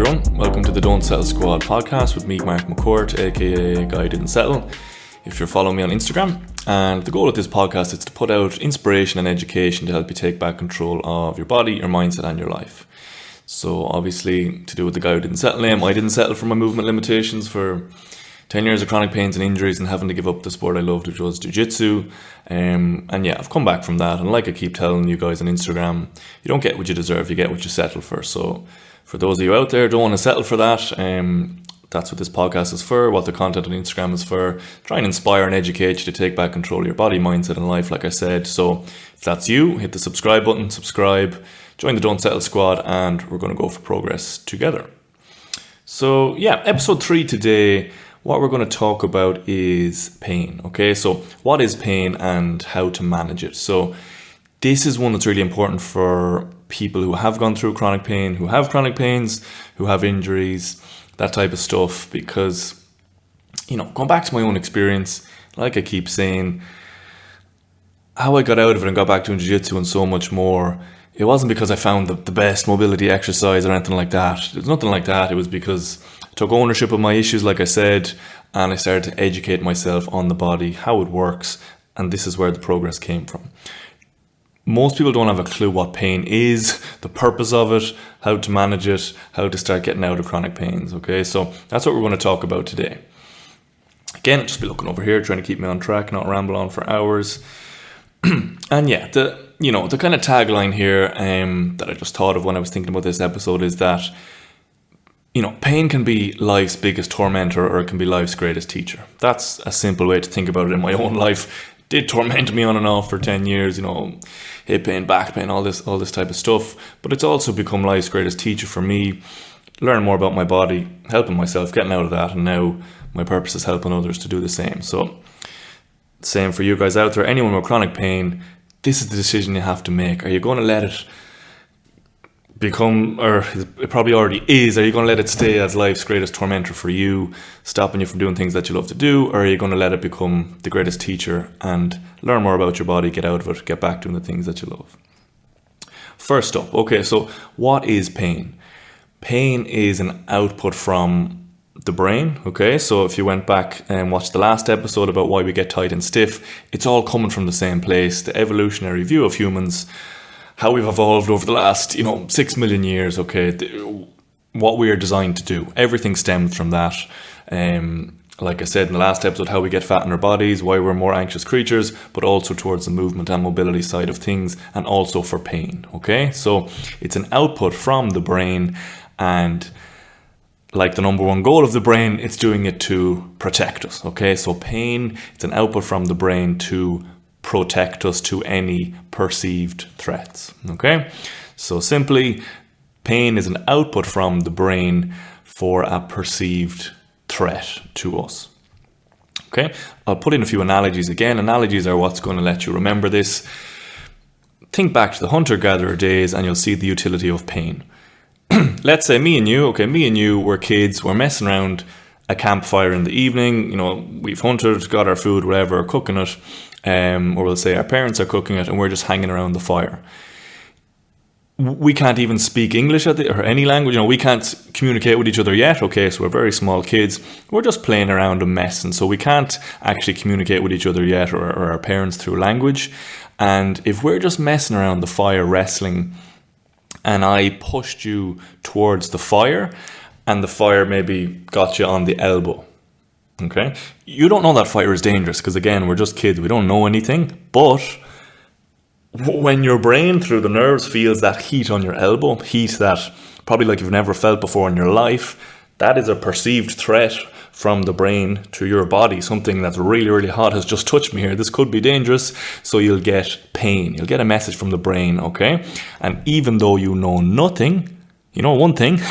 everyone, welcome to the Don't Settle Squad podcast with me, Mark McCourt, aka Guy Didn't Settle, if you're following me on Instagram. And the goal of this podcast is to put out inspiration and education to help you take back control of your body, your mindset and your life. So obviously, to do with the Guy Who Didn't Settle name, I didn't settle for my movement limitations for 10 years of chronic pains and injuries and having to give up the sport I loved, which was jiu-jitsu. And yeah, I've come back from that. And like I keep telling you guys on Instagram, you don't get what you deserve, you get what you settle for. So for those of you out there who don't want to settle for that, that's what this podcast is for, what the content on Instagram is for. Try and inspire and educate you to take back control of your body, mindset and life, like I said. So if that's you, hit the subscribe button, subscribe, join the Don't Settle Squad, and we're going to go for progress together. So yeah, episode 3 today. What we're going to talk about is pain, okay? So what is pain and how to manage it? So this is one that's really important for people who have gone through chronic pain, who have chronic pains, who have injuries, that type of stuff, because, you know, going back to my own experience, like I keep saying, how I got out of it and got back doing jiu-jitsu and so much more, it wasn't because I found the best mobility exercise or anything like that. There's nothing like that. It was because I took ownership of my issues, like I said, and I started to educate myself on the body, how it works, and this is where the progress came from. Most people don't have a clue what pain is, the purpose of it, how to manage it, how to start getting out of chronic pains, okay? So that's what we're going to talk about today. Again, just be looking over here, trying to keep me on track, not ramble on for hours. And yeah, the kind of tagline here that I just thought of when I was thinking about this episode is that, you know, pain can be life's biggest tormentor or it can be life's greatest teacher. That's a simple way to think about it in my own life. It did torment me on and off for 10 years, you know, hip pain, back pain, all this type of stuff. But it's also become life's greatest teacher for me, learning more about my body, helping myself, getting out of that. And now my purpose is helping others to do the same. So same for you guys out there, anyone with chronic pain, this is the decision you have to make. Are you going to let it become, or it probably already is, are you going to let it stay as life's greatest tormentor for you, stopping you from doing things that you love to do, or are you going to let it become the greatest teacher and learn more about your body, get out of it, get back doing the things that you love? First up, okay, so what is pain? Pain is an output from the brain, okay? So if you went back and watched the last episode about why we get tight and stiff, it's all coming from the same place, the evolutionary view of humans, how we've evolved over the last, 6 million years, okay? What we are designed to do. Everything stems from that. Like I said in the last episode, how we get fat in our bodies, why we're more anxious creatures, but also towards the movement and mobility side of things, and also for pain, okay? So it's an output from the brain, and like the number one goal of the brain, it's doing it to protect us, okay? So pain, it's an output from the brain to protect us to any perceived threats, okay? So simply, pain is an output from the brain for a perceived threat to us, okay? I'll put in a few analogies again. Analogies are what's going to let you remember this. Think back to the hunter-gatherer days and you'll see the utility of pain. Let's say me and you were kids, we're messing around a campfire in the evening, we've hunted, got our food, whatever, cooking it, or we'll say our parents are cooking it and we're just hanging around the fire. We can't even speak English or any language, we can't communicate with each other yet, okay, so we're very small kids, we're just playing around and messing, so we can't actually communicate with each other yet or our parents through language. And if we're just messing around the fire, wrestling, and I pushed you towards the fire, and the fire maybe got you on the elbow, okay? You don't know that fire is dangerous, because again, we're just kids, we don't know anything, but when your brain through the nerves feels that heat on your elbow, heat that probably like you've never felt before in your life, that is a perceived threat from the brain to your body. Something that's really, really hot has just touched me here. This could be dangerous. So you'll get pain. You'll get a message from the brain, okay? And even though you know nothing, you know one thing,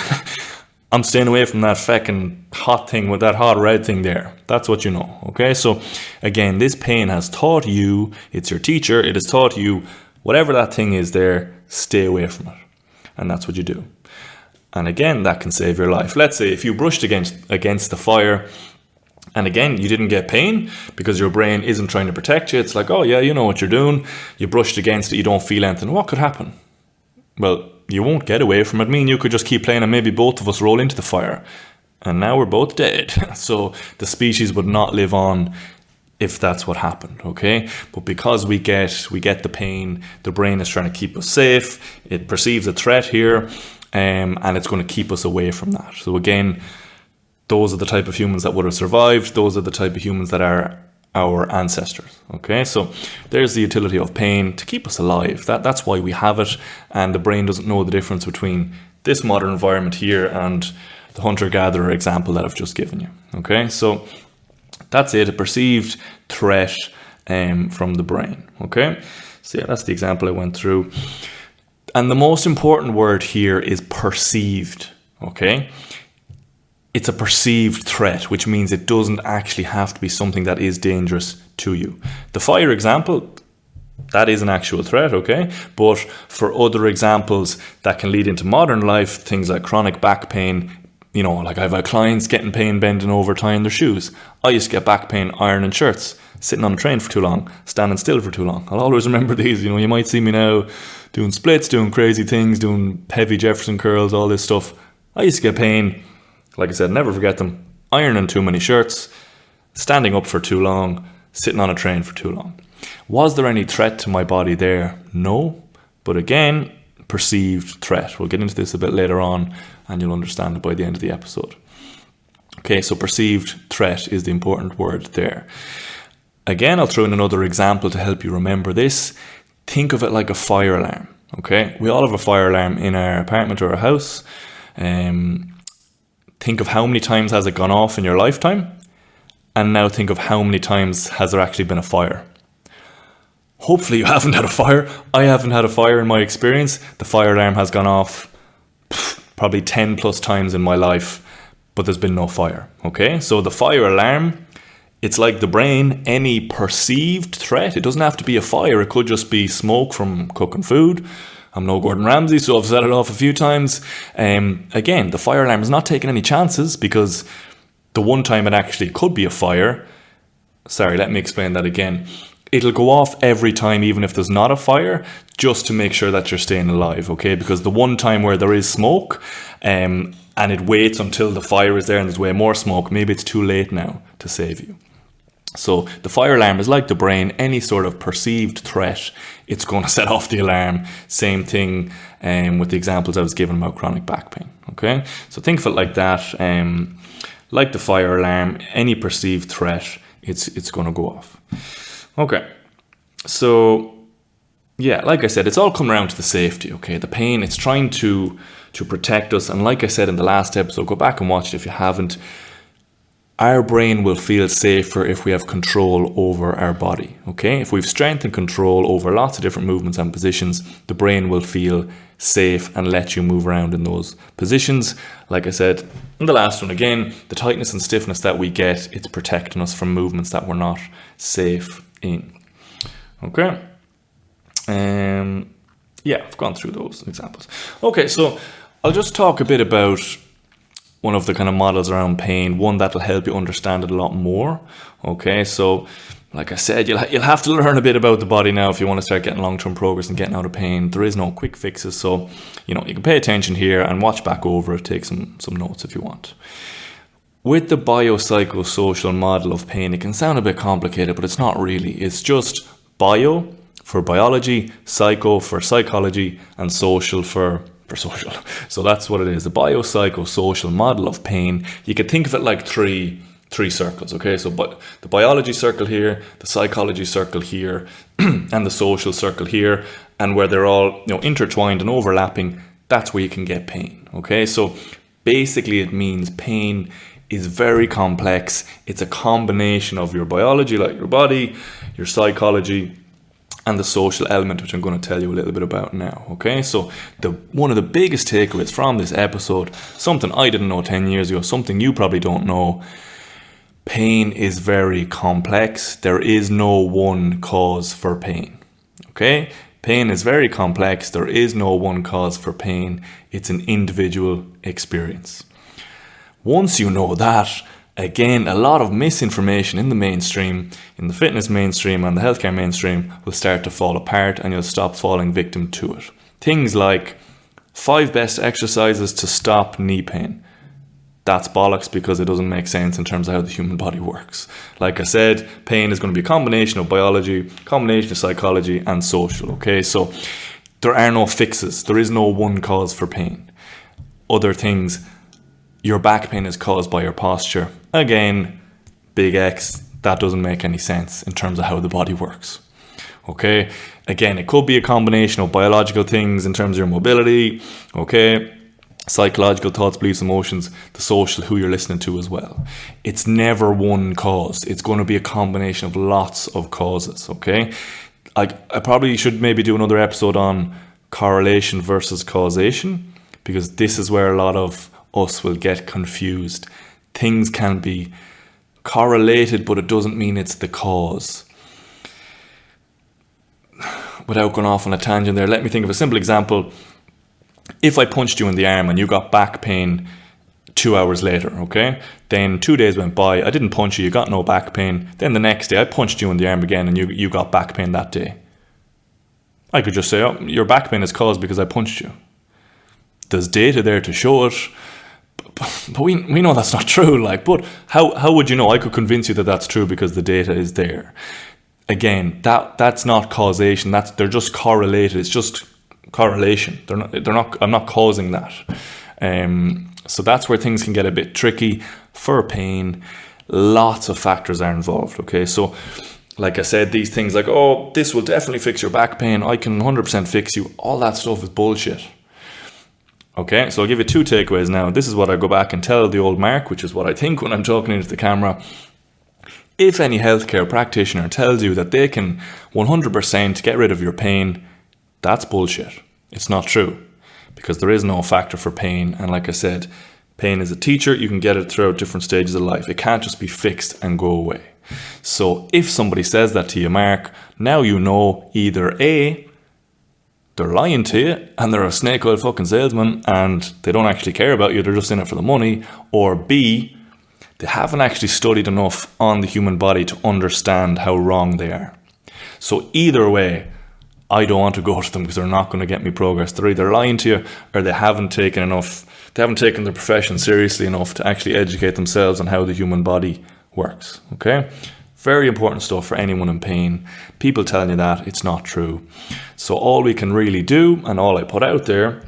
I'm staying away from that fucking hot thing with that hot red thing there. That's what you know, okay? So again, this pain has taught you, it's your teacher, it has taught you, whatever that thing is there, stay away from it. And that's what you do. And again, that can save your life. Let's say if you brushed against the fire, and again, you didn't get pain because your brain isn't trying to protect you. It's like, oh yeah, you know what you're doing. You brushed against it, you don't feel anything. What could happen? well, you won't get away from it. Me and you could just keep playing and maybe both of us roll into the fire. And now we're both dead. So the species would not live on if that's what happened, okay? But because we get the pain, the brain is trying to keep us safe. It perceives a threat here, and it's going to keep us away from that. So again, those are the type of humans that would have survived. Those are the type of humans that are our ancestors, okay? So there's the utility of pain to keep us alive. That's why we have it, and the brain doesn't know the difference between this modern environment here and the hunter-gatherer example that I've just given you, okay? So that's it, a perceived threat from the brain, okay? So yeah, that's the example I went through. And the most important word here is perceived, okay? It's a perceived threat, which means it doesn't actually have to be something that is dangerous to you. The fire example, that is an actual threat, okay? But for other examples that can lead into modern life, things like chronic back pain, you know, like I've had clients getting pain bending over tying their shoes. I used to get back pain ironing shirts, sitting on a train for too long, standing still for too long. I'll always remember these. You know, you might see me now doing splits, doing crazy things, doing heavy Jefferson curls, all this stuff. I used to get pain. Like I said, never forget them. Ironing too many shirts, standing up for too long, sitting on a train for too long. Was there any threat to my body there? No. But again, perceived threat. We'll get into this a bit later on and you'll understand it by the end of the episode. Okay, so perceived threat is the important word there. Again, I'll throw in another example to help you remember this. Think of it like a fire alarm. Okay, we all have a fire alarm in our apartment or our house. Think of how many times has it gone off in your lifetime, and now think of how many times has there actually been a fire. Hopefully you haven't had a fire. I haven't had a fire in my experience. The fire alarm has gone off probably 10 plus times in my life, but there's been no fire. Okay, so the fire alarm, it's like the brain, any perceived threat. It doesn't have to be a fire. It could just be smoke from cooking food. I'm no Gordon Ramsay, so I've set it off a few times. Again, the fire alarm is not taking any chances because the one time it actually could be a fire. Sorry, let me explain that again. It'll go off every time, even if there's not a fire, just to make sure that you're staying alive, okay? Because the one time where there is smoke, and it waits until the fire is there and there's way more smoke, maybe it's too late now to save you. So the fire alarm is like the brain, any sort of perceived threat, it's going to set off the alarm. Same thing with the examples I was given about chronic back pain, okay? So think of it like that, like the fire alarm, any perceived threat, it's going to go off. Okay, so yeah, like I said, it's all come around to the safety, okay? The pain, it's trying to protect us, and like I said in the last episode, go back and watch it if you haven't. Our brain will feel safer if we have control over our body, okay? If we've strength and control over lots of different movements and positions, the brain will feel safe and let you move around in those positions. Like I said in the last one, again, the tightness and stiffness that we get, it's protecting us from movements that we're not safe in, okay? Yeah, I've gone through those examples. Okay, so I'll just talk a bit about one of the kind of models around pain, one that'll help you understand it a lot more. Okay, so like I said, you'll have to learn a bit about the body now if you want to start getting long-term progress and getting out of pain. There is no quick fixes, so you can pay attention here and watch back over it, take some notes if you want. With the biopsychosocial model of pain, it can sound a bit complicated, but it's not really. It's just bio for biology, psycho for psychology, and social for social. So that's what it is, the biopsychosocial model of pain. You could think of it like three circles, okay? So the biology circle here, the psychology circle here, and the social circle here, and where they're all intertwined and overlapping, that's where you can get pain, okay? So basically it means pain is very complex. It's a combination of your biology, like your body, your psychology, and the social element, which I'm going to tell you a little bit about now, okay? So one of the biggest takeaways from this episode, something I didn't know 10 years ago, something you probably don't know, pain is very complex. There is no one cause for pain, okay? Pain is very complex. There is no one cause for pain. It's an individual experience. Once you know that, again, a lot of misinformation in the mainstream, in the fitness mainstream and the healthcare mainstream will start to fall apart and you'll stop falling victim to it. Things like 5 best exercises to stop knee pain. That's bollocks, because it doesn't make sense in terms of how the human body works. Like I said, pain is going to be a combination of biology, combination of psychology and social. Okay, so there are no fixes. There is no one cause for pain. Other things, your back pain is caused by your posture. Again, big X, that doesn't make any sense in terms of how the body works. Okay, again, it could be a combination of biological things in terms of your mobility, okay, psychological thoughts, beliefs, emotions, the social, who you're listening to as well. It's never one cause. It's going to be a combination of lots of causes, okay? I probably should maybe do another episode on correlation versus causation, because this is where a lot of us will get confused. Things can be correlated, but it doesn't mean it's the cause. Without going off on a tangent there, let me think of a simple example. If I punched you in the arm and you got back pain 2 hours later, okay? Then 2 days went by, I didn't punch you, you got no back pain. Then the next day I punched you in the arm again and you got back pain that day. I could just say, oh, your back pain is caused because I punched you. There's data there to show it, but we know that's not true. Like, but how would you know? I could convince you that that's true because the data is there. Again, that's not causation. They're just correlated. It's just correlation. They're not. I'm not causing that. So that's where things can get a bit tricky for pain. Lots of factors are involved. Okay, so like I said, these things like, oh, this will definitely fix your back pain. I can 100% fix you. All that stuff is bullshit. Okay, so I'll give you 2 takeaways now. This is what I go back and tell the old Mark, which is what I think when I'm talking into the camera. If any healthcare practitioner tells you that they can 100% get rid of your pain, that's bullshit. It's not true, because there is no factor for pain. And like I said, pain is a teacher. You can get it throughout different stages of life. It can't just be fixed and go away. So if somebody says that to you, Mark, now you know either A, they're lying to you and they're a snake oil fucking salesman and they don't actually care about you, they're just in it for the money, or B, they haven't actually studied enough on the human body to understand how wrong they are. So either way, I don't want to go to them because they're not going to get me progress. They're either lying to you or they haven't taken their profession seriously enough to actually educate themselves on how the human body works. Okay? Very important stuff for anyone in pain. People telling you that, it's not true. So all we can really do, and all I put out there,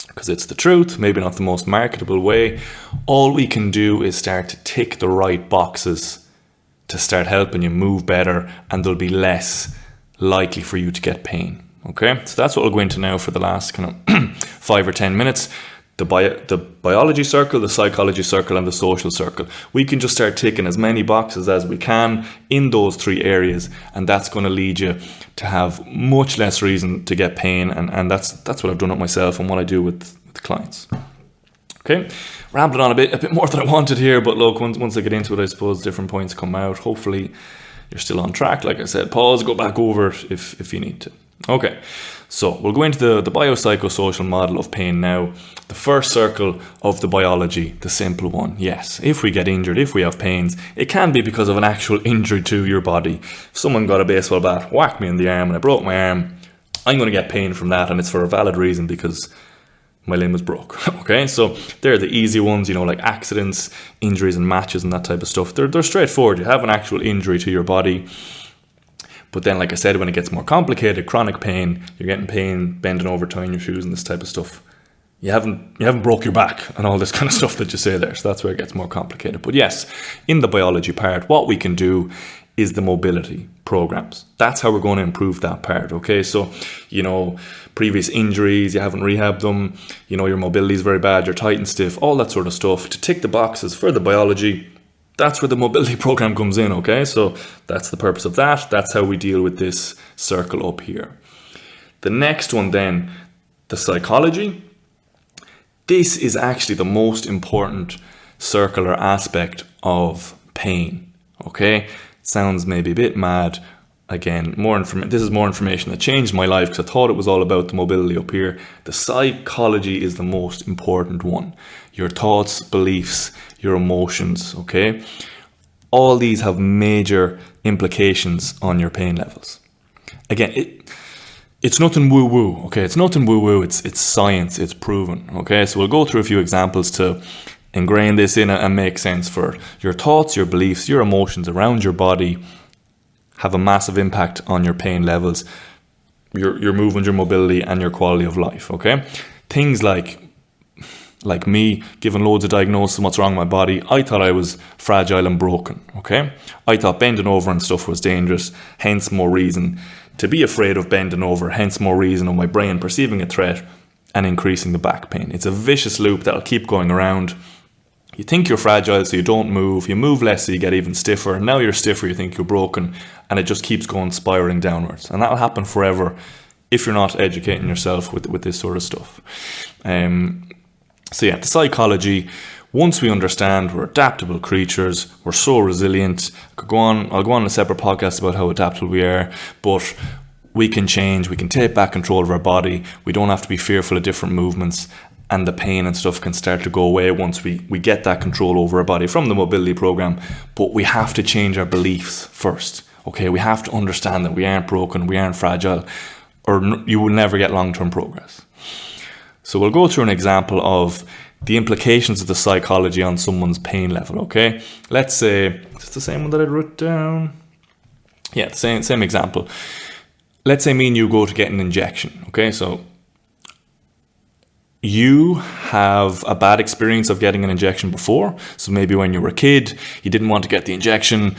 because it's the truth, maybe not the most marketable way, all we can do is start to tick the right boxes to start helping you move better, and there'll be less likely for you to get pain. Okay, so that's what we'll go into now for the last kind of 5 or 10 minutes. The biology circle, the psychology circle, and the social circle. We can just start ticking as many boxes as we can in those 3 areas, and that's going to lead you to have much less reason to get pain, and that's what I've done with myself and what I do with clients. Okay, rambling on a bit more than I wanted here, but look, once I get into it, I suppose different points come out. Hopefully you're still on track. Like I said, pause, go back over it if you need to. Okay, so we'll go into the biopsychosocial model of pain now. The first circle of the biology, the simple one. Yes, if we get injured, if we have pains, it can be because of an actual injury to your body. If someone got a baseball bat, whacked me in the arm and I broke my arm, I'm going to get pain from that, and it's for a valid reason because my limb was broke. Okay, so they're the easy ones, like accidents, injuries and matches and that type of stuff. They're straightforward. You have an actual injury to your body. But then, like I said, when it gets more complicated, chronic pain, you're getting pain, bending over, tying your shoes and this type of stuff. You haven't broke your back and all this kind of stuff that you say there. So that's where it gets more complicated. But yes, in the biology part, what we can do is the mobility programs. That's how we're going to improve that part. Okay, so, previous injuries, you haven't rehabbed them, your mobility is very bad, you're tight and stiff, all that sort of stuff. To tick the boxes for the biology, that's where the mobility program comes in, okay? So that's the purpose of that. That's how we deal with this circle up here. The next one then, the psychology. This is actually the most important circular aspect of pain, okay? Sounds maybe a bit mad. Again, this is more information that changed my life because I thought it was all about the mobility up here. The psychology is the most important one. Your thoughts, beliefs, your emotions, okay? All these have major implications on your pain levels. Again, it's nothing woo-woo, okay? It's nothing woo-woo, it's science, it's proven, okay? So we'll go through a few examples to ingrain this in and make sense for your thoughts, your beliefs, your emotions around your body have a massive impact on your pain levels, your movement, your mobility, and your quality of life, okay? Things like me giving loads of diagnoses on what's wrong with my body, I thought I was fragile and broken, okay? I thought bending over and stuff was dangerous, hence more reason to be afraid of bending over, hence more reason of my brain perceiving a threat and increasing the back pain. It's a vicious loop that'll keep going around. You think you're fragile, so you don't move. You move less, so you get even stiffer. Now you're stiffer, you think you're broken, and it just keeps going spiraling downwards. And that'll happen forever if you're not educating yourself with this sort of stuff. So yeah, the psychology, once we understand we're adaptable creatures, we're so resilient. I'll go on a separate podcast about how adaptable we are, but we can change, we can take back control of our body. We don't have to be fearful of different movements, and the pain and stuff can start to go away once we get that control over our body from the mobility program. But we have to change our beliefs first. Okay, we have to understand that we aren't broken, we aren't fragile, or you will never get long-term progress. So we'll go through an example of the implications of the psychology on someone's pain level, okay? Let's say, it's the same one that I wrote down. Yeah, the same example. Let's say me and you go to get an injection, okay? So you have a bad experience of getting an injection before. So maybe when you were a kid, you didn't want to get the injection,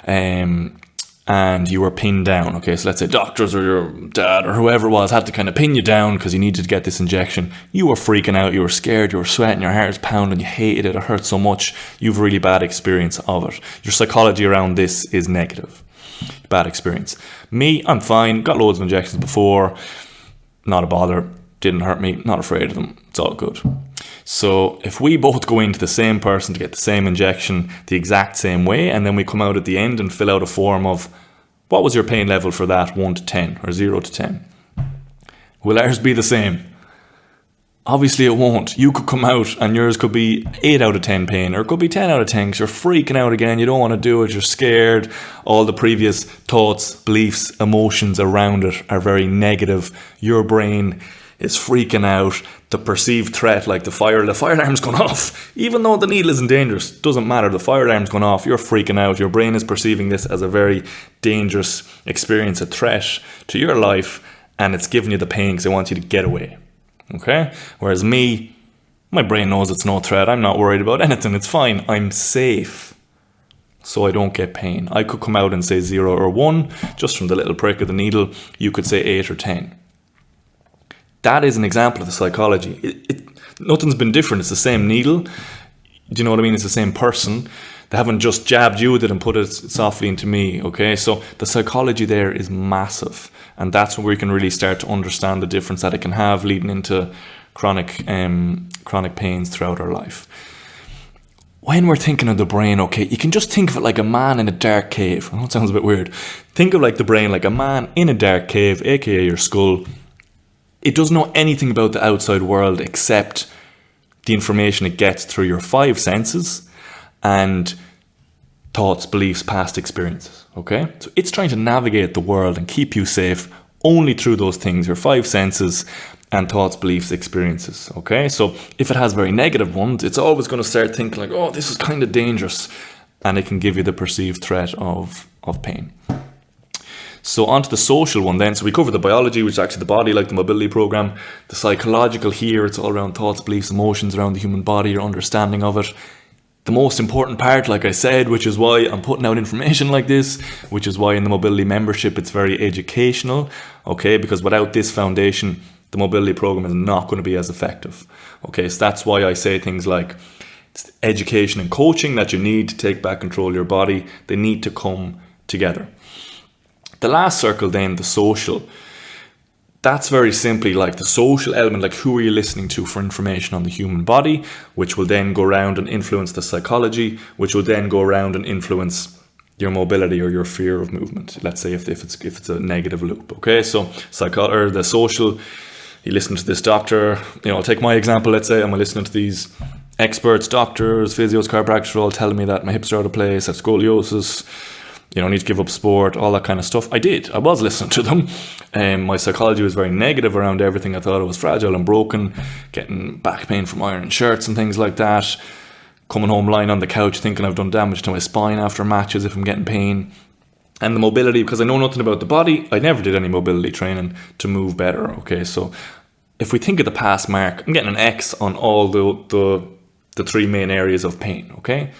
and you were pinned down. Okay, so let's say doctors or your dad or whoever it was had to kind of pin you down because you needed to get this injection. You were freaking out, you were scared, you were sweating, your heart was pounding, you hated it, it hurt so much. You have a really bad experience of it. Your psychology around this is negative. Bad experience. Me, I'm fine, got loads of injections before, not a bother, didn't hurt me, not afraid of them, it's all good. So if we both go into the same person to get the same injection the exact same way, and then we come out at the end and fill out a form of what was your pain level for that, 1 to 10 or 0 to 10, will ours be the same? Obviously it won't. You could come out and yours could be 8 out of 10 pain, or it could be 10 out of 10 because you're freaking out again, you don't want to do it, you're scared, all the previous thoughts, beliefs, emotions around it are very negative. Your brain is freaking out. The perceived threat, like the fire alarm's gone off. Even though the needle isn't dangerous, doesn't matter. The fire alarm's gone off. You're freaking out. Your brain is perceiving this as a very dangerous experience, a threat to your life, and it's giving you the pain because it wants you to get away. Okay? Whereas me, my brain knows it's no threat. I'm not worried about anything. It's fine. I'm safe. So I don't get pain. I could come out and say 0 or 1 just from the little prick of the needle. You could say 8 or 10. That is an example of the psychology. Nothing's been different. It's the same needle. Do you know what I mean? It's the same person. They haven't just jabbed you with it and put it softly into me, okay? So the psychology there is massive. And that's where we can really start to understand the difference that it can have leading into chronic pains throughout our life. When we're thinking of the brain, okay, you can just think of it like a man in a dark cave. I know it sounds a bit weird. Think of like the brain like a man in a dark cave, aka your skull. It doesn't know anything about the outside world except the information it gets through your 5 senses and thoughts, beliefs, past experiences, okay? So it's trying to navigate the world and keep you safe only through those things, your 5 senses and thoughts, beliefs, experiences, okay? So if it has very negative ones, it's always going to start thinking like, oh, this is kind of dangerous, and it can give you the perceived threat of pain. So onto the social one then. So we covered the biology, which is actually the body, like the mobility program. The psychological here, it's all around thoughts, beliefs, emotions around the human body, your understanding of it. The most important part, like I said, which is why I'm putting out information like this, which is why in the mobility membership it's very educational, okay? Because without this foundation, the mobility program is not going to be as effective, okay? So that's why I say things like it's education and coaching that you need to take back control of your body. They need to come together. The last circle then, the social, that's very simply like the social element, like who are you listening to for information on the human body, which will then go around and influence the psychology, which will then go around and influence your mobility or your fear of movement. Let's say if it's a negative loop, okay? So the social, you listen to this doctor, I'll take my example, let's say I'm listening to these experts, doctors, physios, chiropractors, all telling me that my hips are out of place, I have scoliosis, I need to give up sport, all that kind of stuff. I was listening to them. My psychology was very negative around everything. I thought I was fragile and broken, getting back pain from ironing shirts and things like that. Coming home, lying on the couch, thinking I've done damage to my spine after matches if I'm getting pain. And the mobility, because I know nothing about the body, I never did any mobility training to move better. Okay, so if we think of the past mark, I'm getting an X on all the three main areas of pain. Okay,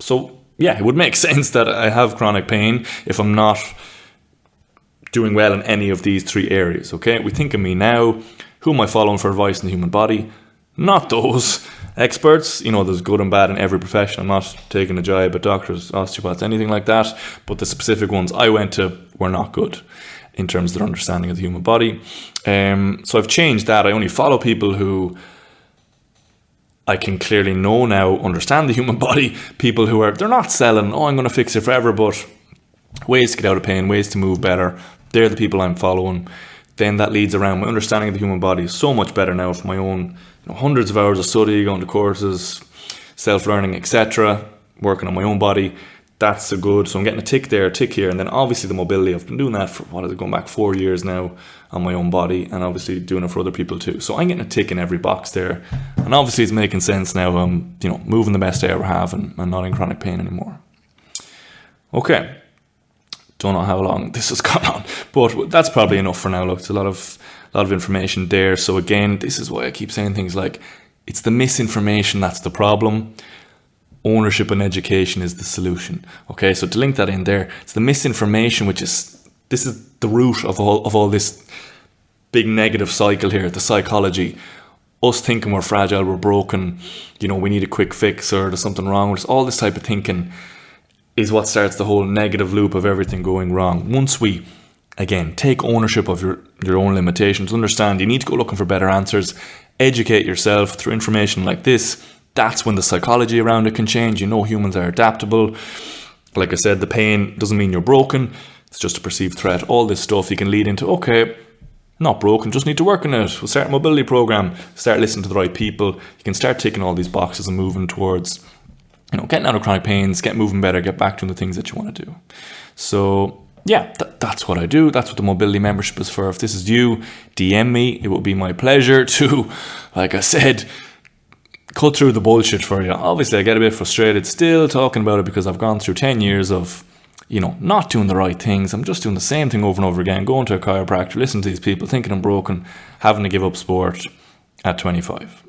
so yeah, it would make sense that I have chronic pain if I'm not doing well in any of these three areas. Okay, we think of me now. Who am I following for advice in the human body? Not those experts. You know, there's good and bad in every profession. I'm not taking a jibe at doctors, osteopaths, anything like that. But the specific ones I went to were not good in terms of their understanding of the human body. So I've changed that. I only follow people who I can clearly know now understand the human body. People who they're not selling, I'm going to fix it forever, but ways to get out of pain, ways to move better. They're the people I'm following. Then that leads around my understanding of the human body is so much better now from my own hundreds of hours of study, going to courses, self-learning, etc., working on my own body. That's a good. So I'm getting a tick there, a tick here. And then obviously the mobility, I've been doing that for, going back 4 years now on my own body, and obviously doing it for other people too. So I'm getting a tick in every box there. And obviously it's making sense now. I'm, moving the best I ever have and not in chronic pain anymore. Okay. Don't know how long this has gone on, but that's probably enough for now. Look, it's a lot of information there. So again, this is why I keep saying things like, it's the misinformation that's the problem. Ownership and education is the solution. Okay, so to link that in there, it's the misinformation, this is the root of all this big negative cycle here, the psychology. Us thinking we're fragile, we're broken, we need a quick fix, or there's something wrong with us. All this type of thinking is what starts the whole negative loop of everything going wrong. Once we, again, take ownership of your own limitations, understand you need to go looking for better answers, educate yourself through information like this, that's when the psychology around it can change. Humans are adaptable. Like I said, the pain doesn't mean you're broken. It's just a perceived threat. All this stuff you can lead into, okay, not broken, just need to work on it. We'll start a mobility program, start listening to the right people. You can start ticking all these boxes and moving towards getting out of chronic pains, get moving better, get back to the things that you want to do. So yeah, that's what I do. That's what the mobility membership is for. If this is you, DM me. It will be my pleasure to, like I said, cut through the bullshit for you. Obviously, I get a bit frustrated still talking about it because I've gone through 10 years of, not doing the right things. I'm just doing the same thing over and over again, going to a chiropractor, listening to these people, thinking I'm broken, having to give up sport at 25,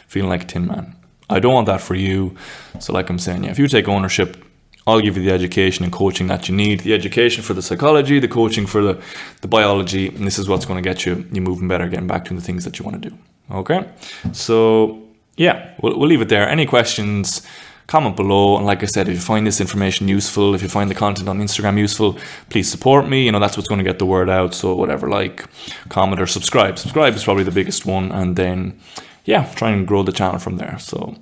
feeling like a tin man. I don't want that for you. So like I'm saying, if you take ownership, I'll give you the education and coaching that you need. The education for the psychology, the coaching for the biology. And this is what's going to get you moving better, getting back to the things that you want to do. Okay? So yeah, we'll leave it there. Any questions, comment below. And like I said, if you find this information useful, if you find the content on Instagram useful, please support me. That's what's going to get the word out. So whatever, comment or subscribe. Subscribe is probably the biggest one. And then try and grow the channel from there. So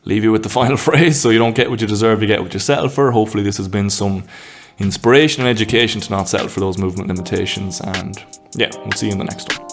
leave you with the final phrase. So you don't get what you deserve, you get what you settle for. Hopefully this has been some inspiration and education to not settle for those movement limitations. And we'll see you in the next one.